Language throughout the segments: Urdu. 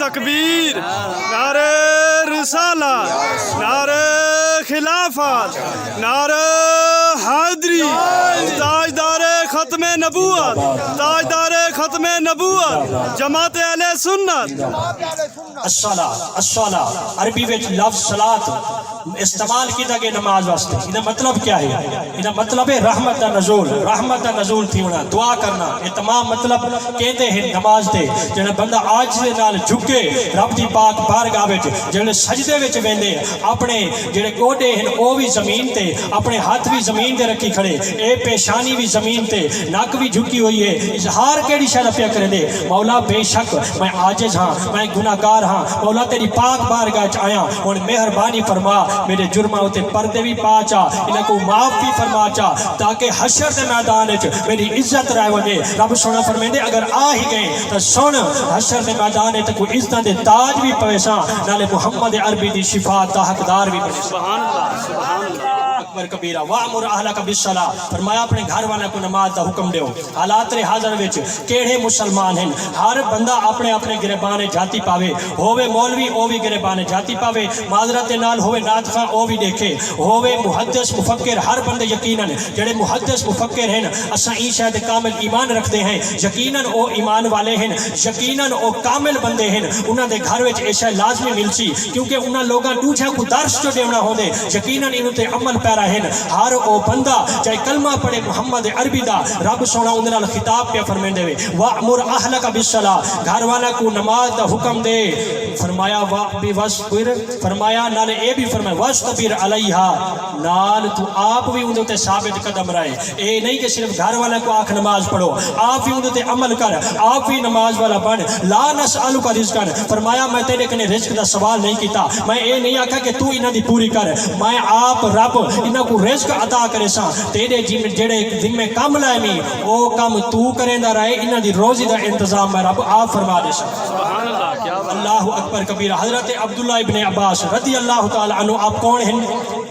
تکبیر، نعرہ رسالت، نعرہ خلافت، نعرہ حیدری، تاجدار ختم نبوت، تاجدار ختم نبوت، جماعت اہل سنت۔ الصلاۃ عربی وچ لفظ صلاۃ استعمال کیتا گیا نماز واسطے۔ یہ مطلب کیا ہے؟ یہ مطلب ہے رحمت دا نزول، رحمت دا نزول تھی ہونا، دعا کرنا۔ یہ تمام مطلب کہتے ہیں نماز دے۔ جڑا بندہ آج دے نال جھکے رب دی پاک بارگاہ وچ، جڑے سجدے وچ ویندے اپنے جڑے گوڈے ہیں او بھی زمین تے، اپنے ہاتھ بھی زمین تے رکھی کھڑے، اے پیشانی بھی زمین تے، نک بھی جھکی ہوئی ہے، اظہار کیڑی شے پیا کرے دے، مولا بے شک میں عاجز ہاں، میں گناہگار ہاں، مولا تیری پاک بارگاہ چ آیا، ہن مہربانی فرما میرے جرماں تے پردے بھی پا چا، انہاں کو معاف بھی فرما چا، تاکہ حشر دے میدان وچ میری عزت رہ وجے۔ رب سونا فرمیندے اگر آ ہی گئے تو سن حشر دے میدان وچ کوئی عزتاں دے تاج بھی پویساں، نالے محمد عربی دی شفاعت دا حقدار بھی بنے۔ سبحان اللہ، سبحان اللہ۔ اکبر کبیرہ وَأْمُرْ أَهْلَكَ بِالصَّلَاةِ، فرمایا اپنے گھر والوں کو نماز دا حکم دیو۔ حالات حاضر وچ کیڑے مسلمان ہیں، ہر بندہ اپنے اپنے گربان جاتی پاوے، ہووے مولوی او بھی گربان جاتی پاوے، معذرت نال ہووے نعت خواں او بھی دیکھے، ہووے محدث مفکر، ہر بندے یقیناً جڑے محدث مفکر ہیں اساں ای شاید کامل ایمان رکھتے ہیں، یقیناً او ایمان والے ہیں، یقیناً او کامل بندے ہیں، انہاں دے گھر وچ ایشا لازمی ملسی، کیونکہ انہاں لوگاں دوجھا کو درس جو دیونا ہوندے، یقیناً انہاں تے عمل پیرا ہیں۔ ہر او بندہ چاہے کلمہ پڑھے محمد عربی دا، رب سونا اندر نال خطاب پہ فرمیندے وے وَأْمُرْ أَهْلَكَ بِالصَّلَاةِ، گھر والا کو نماز دا حکم دے۔ فرمایا فرمایا نال اے بھی فرمایا وَاسْتَبِرْ عَلَيْهَا، نال تو آپ بھی اندر تے ثابت قدم رہے، اے نہیں کہ صرف گھر والا کو آنکھ نماز پڑھو، آپ بھی اندر تے عمل کر، آپ بھی نماز والا بن۔ لا نسألک رزقا، فرمایا میں تیرے کنے رزق دا سوال نہیں کیتا، میں اے نہیں آکھا کہ تو انہاں دی پوری کر، میں آپ رب انہاں کو رزق عطا کرے سا، تیرے جڑے ذمے کام لائے می او کام تو کریندا رہے، انہاں دی روزی دا انتظام میں رب آپ فرما دے سا۔ سبحان اللہ، کیا بات۔ اللہ اکبر کبیرہ۔ حضرت عبداللہ ابن عباس رضی اللہ تعالی عنہ، آپ کون ہیں؟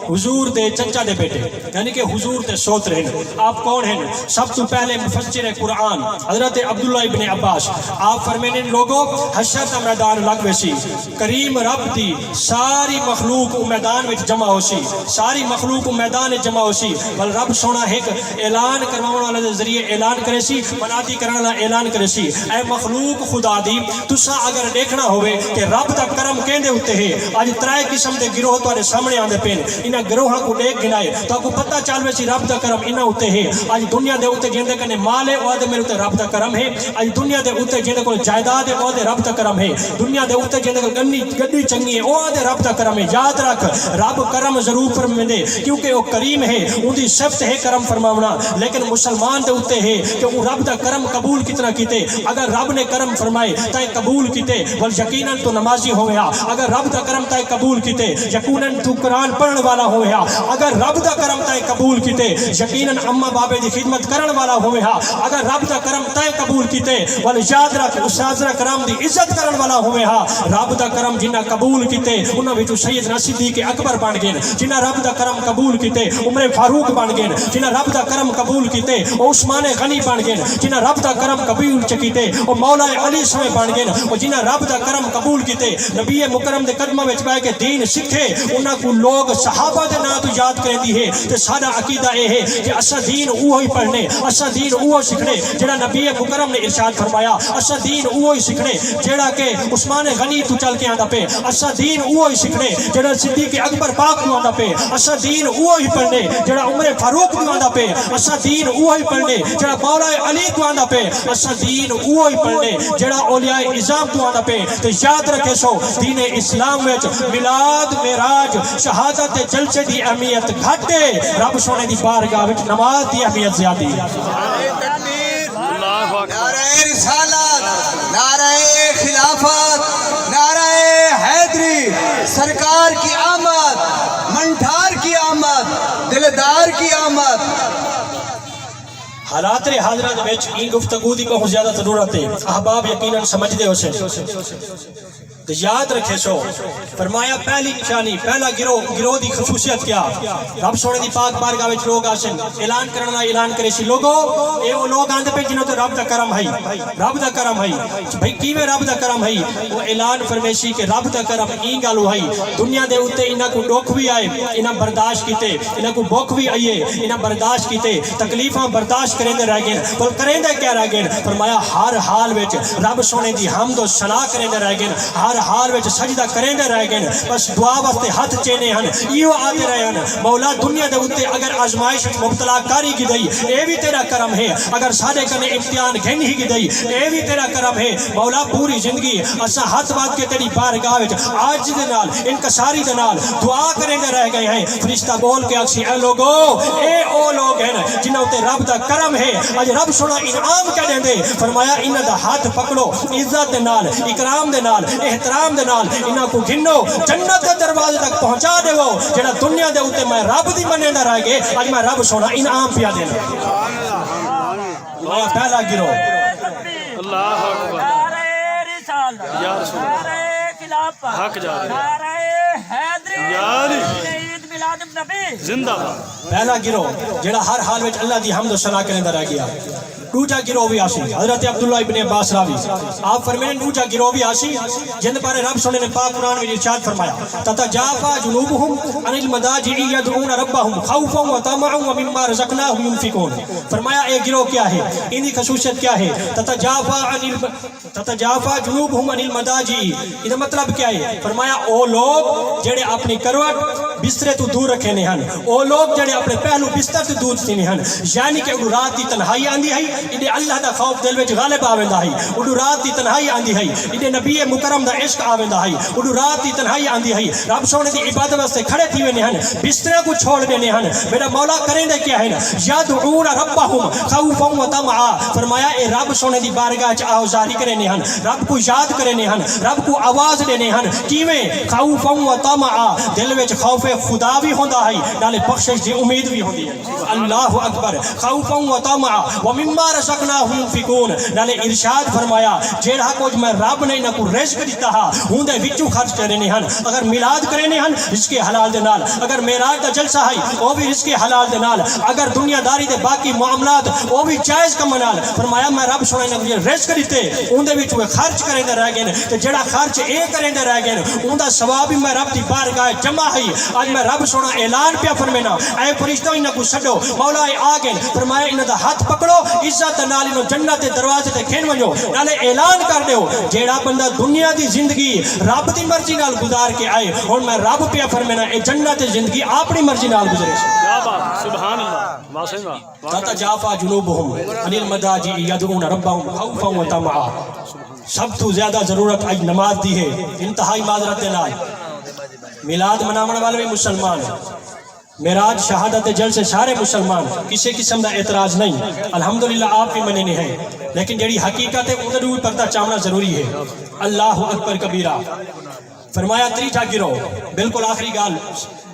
حضور دے چچا دے بیٹے، یعنی کہ حضور دے سوتر ہیں۔ آپ کون ہیں؟ سب تو پہلے مفسر قرآن حضرت عبداللہ ابن عباس۔ آپ فرمینے لوگوں حشر دا میدان لگ ویسی، کریم رب دی ساری مخلوق میدان وچ جمع ہو سی، ساری مخلوق میدان جمع ہو سی، بل رب سونا ایک اعلان کروانے والے دے ذریعے اعلان کرے سی، منادی کرنے والا اعلان کرے سی، اے مخلوق خدا دی تساں اگر دیکھنا ہوئے کہ رب دا کرم کہندے ہوتے ہیں، آج ترائے قسم دے گروہ تواڈے سامنے آندے پین، انہاں گروہاں کو دیکھ گنائے تو کو پتہ چل وے سی رب دا کرم انہاں ہوتے ہیں۔ آج دنیا دے اوتے جیندے کنے مال ہے او دے میرے تے رب دا کرم ہے، آج دنیا دے اوتے جیندے کول جائیداد ہے او دے رب دا کرم ہے، دنیا دے اوتے جیندے کول گڈی چنگی ہے او دے رب دا کرم ہے۔ یاد رکھ رب کرم ضرور فرمیندے کیونکہ وہ کریم ہے، ان دی صفت ہے کرم فرماونا، لیکن مسلمان دے اوتے ہے کہ وہ رب دا کرم قبول کتنا کیتے۔ اگر رب نے کرم فرمائے تائیں قبول کیتے بل یقیناً تو نمازی ہویا، اگر رب دا کرم تائیں قبول کیتے یقیناً تو قرآن پڑھن والا ہویا، اگر رب دا کرم تائیں قبول کیتے یقیناً اماں بابے دی خدمت کرن والا ہویا، اگر رب دا کرم تائیں قبول کیتے بل یاد رکھ اساتذہ کرام دی عزت کرن والا ہویا۔ رب دا کرم جنہ قبول کیتے انہاں وچوں سیدنا صدیق اکبر بن گئے، جنہ رب دا کرم قبول کیتے عمر فاروق بن گئے، جنہ رب دا کرم قبول کیتے او عثمان غنی بن گئے، جنہ رب دا کرم قبول کیتے او مولا علی سویں بن گئے، او جنہ رب دا کرم قبول کیتے نبی مکرم دے قدماں وچ بیٹھ کے دین سکھے، انہاں کو لوگ صحابہ دے نام تو یاد کردی ہے۔ تے ساڈا عقیدہ اے ہے کہ اساں دین اوہی پڑھنے، اساں دین اوہی سکھنے جڑا نبی مکرم نے ارشاد فرمایا، اساں دین اوہی سکھنے جڑا کہ عثمان غنی تو چل کے آندا پے، اساں دین اوہی سکھنے جڑا صدیق اکبر پاک تو آندا پے، اساں دین اوہی پڑھنے جڑا عمر فاروق تو آندا پے، اساں دین اوہی پڑھنے جڑا مولا علی تو آندا پے، اساں دین اوہی پڑھنے جڑا اولیاء اعظام تو آندا پے۔ تے یاد رکھے سو دین اسلام وچ میلاد معراج شہادت جلسے دی اہمیت گھٹ ہے، رب سونے دی بارگاہ وچ نماز دی اہمیت زیادہ ہے۔ نعرہ رسالت، نعرہ خلافت، نعرہ حیدری، سرکار کی آمد، منٹھار کی آمد، دلدار کی آمد۔ حالات حاضرہ وچ این گفتگو دی بہت زیادہ ضرورت ہے، احباب یقیناً سمجھ دے ہو سے تو یاد رکھے سو فرمایا پہلی نشانی پہلا گروہ دی خصوصیت کیا رب سونے دی پاک بارگاہ وچ لوگ آسن اعلان کرنا اعلان کرے سی لوگو اے وہ لوگ آندے پہ جنہوں تے رب دا کرم ہے رب دا کرم ہے بھئی کیویں رب دا کرم ہے وہ اعلان فرمیسی کہ رب دا کرم ای گل ہے دنیا دے اوتے انہاں کو دکھ بھی آئے انہاں برداشت کیتے انہاں کو بھوک بھی آئیے انہاں برداشت کیتے تکلیفاں برداشت کریندے رہ گئے پر کریندے کیا رہ گئے فرمایا ہر حال وچ رب سونے دی حمد و ثنا کریندے رہ گئے ہر حال وچ سجدہ کریندے رہ گئے بس دعا واسطے ہاتھ چینے ہن ایو آتے رہے ہن مولا دنیا دے اوتے اگر آزمائش مبتلا کاری کی دئی اے بھی تیرا کرم ہے اگر ساڈے کنے امتحان گھن ہی کی دئی اے بھی تیرا کرم ہے مولا پوری زندگی اساں ہاتھ باندھ کے تیری بارگاہ وچ عاجز دے نال انکساری دے نال دعا کریندے رہ گئے ہیں فرشتہ بول کے اکسی اے لوگو اے او لوگ ہیں جنہاں تے رب دا کرم ہے اج رب سونا انعام کہہ دیندے فرمایا انہاں دا ہاتھ پکڑو عزت دے نال اکرام دے نال احترام دے نال انہاں کو گھنو جنت دے دروازے تک پہنچا دیو جڑا دنیا دے اوتے میں رب دی منیندا رہ گئے اج میں رب سونا انعام پیا دینا اللہ پہلا گروہ اللہ اکبر نعرہ رسالت یا رسول اللہ نعرہ خلافت حق جاری نعرہ حیدری جاری عید میلاد النبی زندہ باد پہلا گروہ جڑا ہر حال وچ اللہ دی حمد و ثنا کریندا رہ گیا دوجا گروہ بھی آسی حضرت عبداللہ ابن عباس راوی آپ فرمائیں دوجا گروہ بھی آسی جن بارے رب سونے نے پاک قرآن میں ارشاد فرمایا تتجافا جنوبهم عن المضاجع يدعون ربهم خوفا وطمعا ومما رزقناهم ينفقون فرمایا ایک گروہ کیا ہے ان کی خصوصیت کیا ہے تتجافا جنوبهم عن المضاجع یہ مطلب کیا ہے فرمایا او لوگ جڑے اپنی کروٹ بسترے تو دور رکھے نے ہن او لوگ جڑے اپنے پہلو بستر تو دور تھی ہن یعنی کہ انہوں رات دی تنہائی آندی ہے انہیں اللہ دا خوف دل وچ غالب آویندا ہے انہوں رات دی تنہائی آندی ہے انہیں نبی مکرم دا عشق آویندا ہے انہوں رات دی تنہائی آندی ہے رب سونے دی عبادت واسطے کھڑے تھی وینے ہن بسترے کو چھوڑ دینے ہن میرا مولا کریں دے کیا ہے یدعون ربهم خوفا وطمعا فرمایا اے رب سونے دی بارگاہ وچ آوازاری کرنے ہن رب کو یاد کرنے ہن رب کو آواز دینے ہن کیویں خوفا وطمعا دل وچ خوف خدا بھی ہوندا ہے نالے بخشش دی امید بھی ہوندی ہے اللہ اکبر خوفا وطمعا ومما رزقناهم ينفقون نالے ارشاد فرمایا جیڑا کچھ میں رب نے انہاں کو رزق دیتا ہا ہوں دے وچوں خرچ کرنے ہن اگر میلاد کرنے ہن رزق حلال دے نال اگر معراج دا جلسہ ہے وہ بھی رزق حلال دے نال اگر دنیا داری دے باقی معاملات وہ بھی جائز کم نال فرمایا میں رب سونے نے رزق دیتے ہوں دے وچوں خرچ کرنے رہ گئے تے جیڑا خرچ اے کرنے رہ گئے اون دا ثواب بھی میں رب دی بارگاہ جمع ہے اج میں رب سونا اعلان پیا فرمینا اے فرشتوں انہاں کو چھڈو مولا آ گئے فرمایا انہاں دا ہاتھ پکڑو عزت نال انہوں جنت دے دروازے تے کھین ونجو نالے اعلان کر دیو جیڑا بندہ دنیا دی زندگی رب دی مرضی نال گزار کے آئے ہن میں رب پیا فرمینا اے جنت دی زندگی اپنی مرضی نال گزرے کیا بات سبحان اللہ واسمہ تتجافا جنوبهم عن المضاجع يدعون ربهم خوفا وطمعا سب تو زیادہ ضرورت آج نماز دی ہے انتہائی معذرت دے نال میلاد مناون والے بھی مسلمان ہیں معراج شہادت جلسے سارے مسلمان کسی قسم کا اعتراض نہیں الحمدللہ آپ بھی مننے ہیں لیکن جڑی حقیقت ہے ادھر بھی پردہ چاہنا ضروری ہے اللہ اکبر کبیرہ فرمایا تریجا گروہ بالکل آخری گال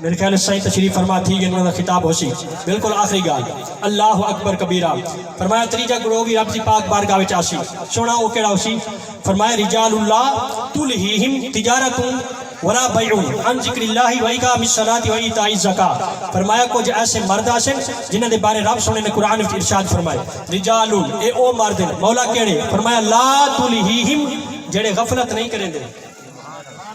میرے خیال صحیح تشریف فرما تھی کہ انہوں نے خطاب ہو سی بالکل آخری گال اللہ اکبر کبیرہ فرمایا تریجا گروہ بھی رب دی پاک بارگاہ وچ آسی سونا او کیڑا ہوسی فرمایا رجال اللہ تلہیہم تجارتون ولا بیعون عن ذکر اللہ و اقام الصلاۃ و ایتاء الزکاۃ فرمایا کچھ ایسے مرد آسن جنہاں دے بارے رب سونے نے قرآن وچ ارشاد فرمایا رجال اے او مرد مولا کیڑے فرمایا لا تلہیہم جڑے غفلت نہیں کریں دے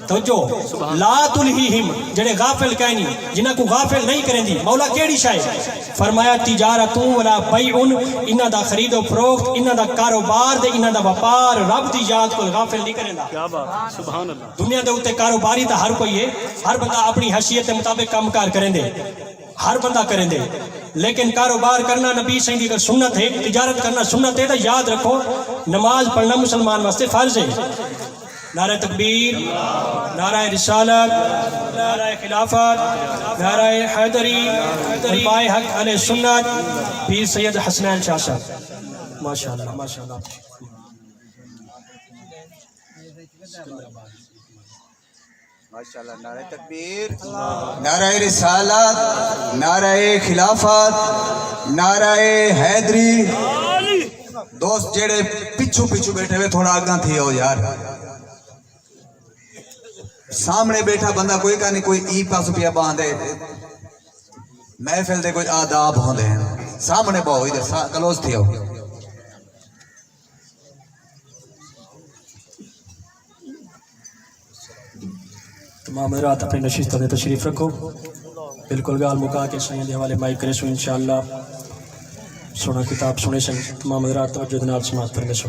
توجہ لا تلہیہم جڑے غافل کہنی جنہاں کو غافل نہیں کریں دی مولا کیڑی شاہ فرمایا تجارتوں ولا بیعون انہاں دا خرید و فروخت انہاں دا کاروبار دے انہاں دا وپار رب دی یاد کو غافل نہیں کریں دا کیا بات سبحان اللہ دنیا دے اوتے کاروباری تا ہر کوئی ہے ہر بندہ اپنی حیثیت کے مطابق کام کار کریں دے ہر بندہ کریں دے لیکن کاروبار کرنا نبی صحیح دی اگر سنت ہے تجارت کرنا سنت ہے تو یاد رکھو نماز پڑھنا مسلمان واسطے فرض ہے نعرہ تکبیر نعرہ رسالت نعرہ خلافت نعرہ حیدری علماء حق علیہ سنت پیر سید حسنین شاہ صاحب ماشاءاللہ ماشاءاللہ ماشاءاللہ نعرہ تکبیر نعرہ رسالت نعرہ خلافت نعرہ حیدری دوست جڑے پچھو پچھو بیٹھے ہوئے تھوڑا آگاں تھی ہو یار سامنے بیٹھا بندہ کوئی کا نہیں کوئی ای پاس پیا باندھے محفل دے کوئی آداب ہوندے ہیں سامنے بہو ادھر کلوز تھی ہو تمام حضرات اپنے نشستوں میں تشریف رکھو بالکل گال مکا کے سائیں دے والے مائک کرے سو انشاءاللہ سونا کتاب سنے سن تمام حضرات توجہ دنات سماعت فرمے سو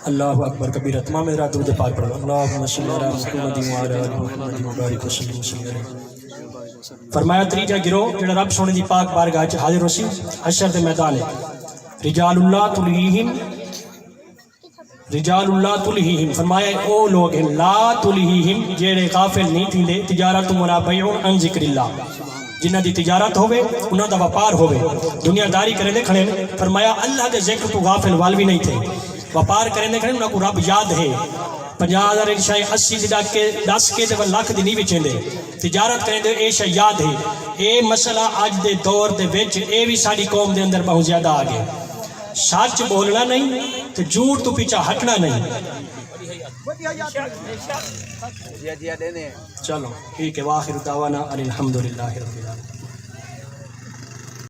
اللہ اکبر کبیرہ تمام حضرات درود پاک پڑھو اللہم صلی علی محمد وعلی آل محمد وبارک وسلم علیہ فرمایا تریجا گروہ جڑا رب سونے دی پاک بارگاہ وچ حاضر ہوسی حشر دے میدان رجال اللہ تلہیہم فرمایا او لوگ ہیں لا تلہیہم جیڑے غافل نہیں تھیندے تجارت ولا بیع عن ذکر اللہ جنہ دی تجارت ہوئے انہاں دا وپار ہوئے دنیا داری کریں دے کھڑے فرمایا اللہ دے ذکر تو غافل والوی نہیں تھے وپار کریں دے کھڑے انہاں کو رب یاد ہے 50,000 ایک شاہ 80 دی ڈاک کے 10 کے دے لاکھ دی نہیں بچیں دے تجارت کریں دے اے شاہ یاد ہے اے مسئلہ آج دے دور دے وچ اے بھی ساری قوم دے اندر بہت زیادہ آگے سچ بولنا نہیں تو جھوٹ تو پیچھا ہٹنا نہیں چلو ٹھیک ہے واخر دعوانا الحمدللہ رب العالمین